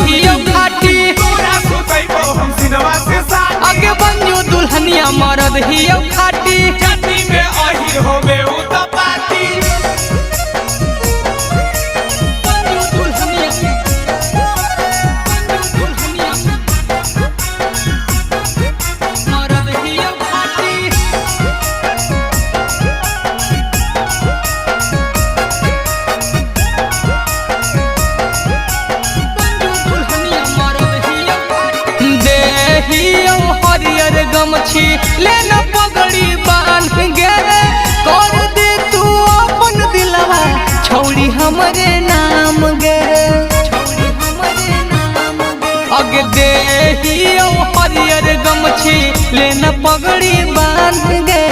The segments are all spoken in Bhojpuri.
हियो खाटी आगे बनियो दुल्हनिया मरद हियो खाटी में अहिर होबे उ त पाती हरियर गमछी लेना पगड़ी बांध गे कर दे तू अपन दिलवा छौड़ी हमरे नाम गे अगे दे हरियर गमछी लेना पगड़ी बांध गे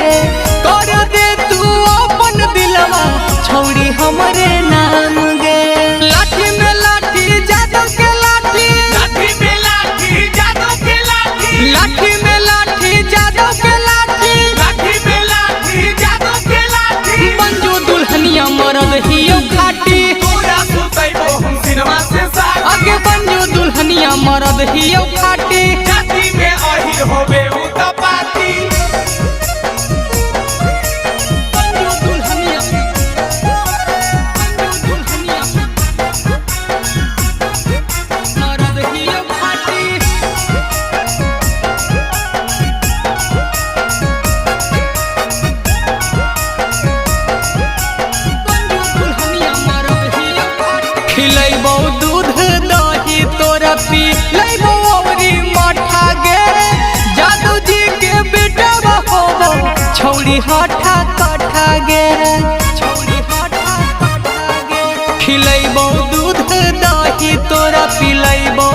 कर दे तू अपन दिलवा छौड़ी हमरे नाम गे लाठी में लाठी जादू के लाठी लाठी में लाठी जादू के लाठी लाठी में लाठी जादू के लाठी लाठी में लाठी जादू के लाठी मंजू दुल्हनिया मरद हियो खाटी तोरा सुतैबो हम सिनेमा से साथी आगे मंजू दुल्हनिया मरद हियो खाटी जाति में अहिर होबे उ त पाती मंजू दुल्हनिया मरद हियो खाटी खिलैबो दूध दही तोरा पी लैबो औरी मठा गे जादू जी के बेटा होबो छौड़ी हठा कठा गे खिलैबो दूध दही तोरा पिलैबो